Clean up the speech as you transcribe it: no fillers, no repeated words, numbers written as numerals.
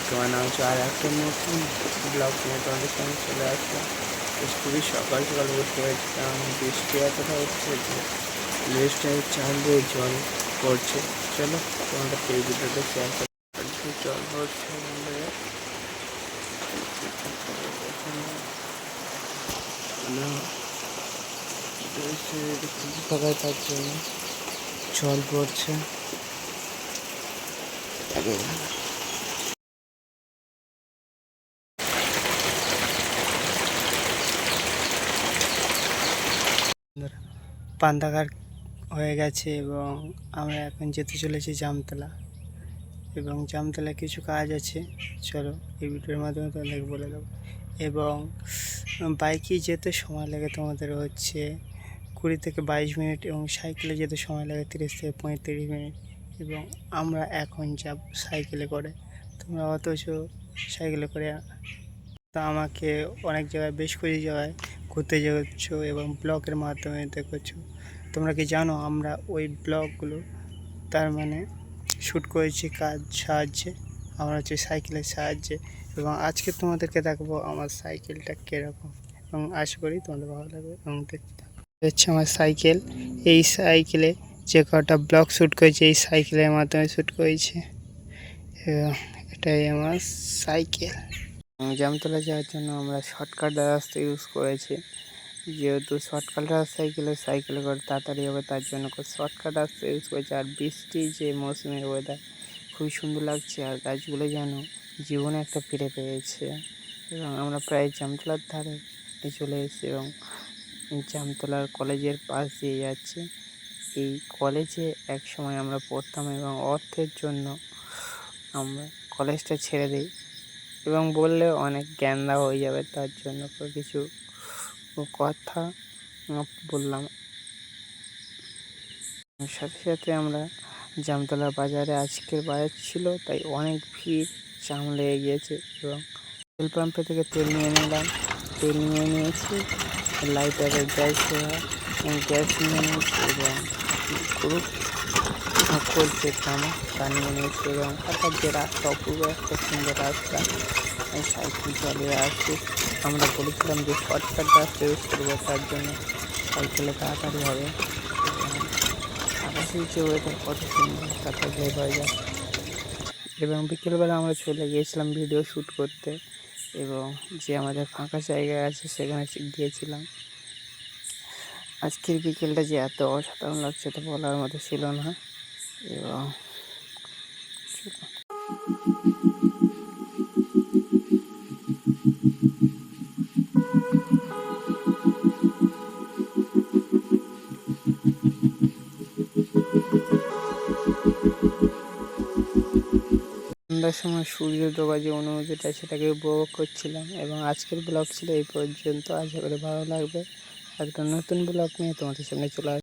তোমার নাম হচ্ছে আর একটা নতুন ব্লগ নিয়ে তোমাদের সঙ্গে চলে আসলাম। খুবই সকাল সকাল উঠতে হয়েছিলাম, বৃষ্টি এতটা হচ্ছে যে বৃষ্টির চাল দিয়ে জল পড়ছে। চলো তোমাদের এই ভিডিওটা শেয়ার করছি। জল পড়ছে থাকায় তার জন্য জল পড়ছে। পান্তাঘাট হয়ে গেছে এবং আমরা এখন যেতে চলেছি জামতলা, এবং জামতলা কিছু কাজ আছে, চলো এই ভিডিওর মাধ্যমে তোমাদেরকে বলে দেবো। এবং বাইকে যেতে সময় লাগে তোমাদের হচ্ছে 20 থেকে 22 মিনিট, এবং সাইকেলে যেতে সময় লাগে 30 থেকে 35 মিনিট। এবং আমরা এখন যাব সাইকেলে করে, তোমরা অথচ সাইকেলে করে তা আমাকে অনেক জায়গায়, বেশ কিছু জায়গায় ঘুরতে যাচ্ছ এবং ব্লগের মাধ্যমে দেখছো। তোমরা কি জানো আমরা ওই ব্লগগুলো তার মানে শ্যুট করেছি কাজ সাহায্যে, আমরা হচ্ছে সাইকেলের সাহায্যে। এবং আজকে তোমাদেরকে দেখাবো আমার সাইকেলটা কীরকম, এবং আশা করি তোমাদের ভালো লাগবে। এবং দেখতে হচ্ছে আমার সাইকেল, এই সাইকেলে যে কটা ব্লগ শ্যুট করেছি এই সাইকেলের মাধ্যমে শ্যুট করেছি। এবং এটাই আমার সাইকেল। জামতলা যাওয়ার জন্য আমরা শর্টকাট রাস্তা ইউজ করেছি, যেহেতু শর্টকাট রাস্তায় গেলে সাইকেলে করে তাড়াতাড়ি হবে, তার জন্য শর্টকাট রাস্তা ইউজ করেছি। আর বৃষ্টি যে মৌসুমের ওয়েদার খুবই সুন্দর লাগছে, আর গাছগুলো যেন জীবনে একটা ফিরে পেয়েছে। এবং আমরা প্রায় জামতলার ধারে চলে এসেছি, এবং জামতলার কলেজের পাশ দিয়ে যাচ্ছি। এই কলেজে এক সময় আমরা পড়তাম, এবং অর্থের জন্য আমরা কলেজটা ছেড়ে দিই, এবং বললে অনেক জ্ঞানদা হয়ে যাবে, তার জন্য কিছু কথা বললাম। সাথে সাথে আমরা জামতলা বাজারে, আজকের বাজার ছিল তাই অনেক ভিড়, জাম লেগে গিয়েছে। এবং তেল পাম্পে থেকে তেল নিয়ে নিলাম, তেল নিয়ে নিয়েছি, লাইটারের গ্যাস নিয়ে নিয়েছি, এবং গ্রুপ করছে তা নিয়ে নিয়েছি। এবং হঠাৎ যে রাস্তা, অপূর্ব একটা সুন্দর রাস্তা, সাইকেল চালিয়ে আসছি। আমরা বলেছিলাম যে শর্টকাট রাস্তা ইউজ করবো, তার জন্য সাইকেলে তাড়াতাড়ি হবে। আকাশের যে ওয়েদার কত সুন্দর, তাতে ভেব হয়ে যায়। এবং বিকেলবেলা আমরা চলে গিয়েছিলাম ভিডিও শ্যুট করতে, এবং যে আমাদের ফাঁকা জায়গায় আছে সেখানে গিয়েছিলাম। আজকের বিকেলটা যে এত অসাধারণ লাগছে তা বলার মতো ছিল না। এবং সন্ধ্যার সময় সূর্য ডোবা যে অনুভূতিটা, সেটাকে উপভোগ করছিলাম। এবং আজকের ব্লগ ছিল এই পর্যন্ত, আশা করি ভালো লাগবে। একটা নতুন ব্লগ নিয়ে তোমাদের সামনে চলে আসবে।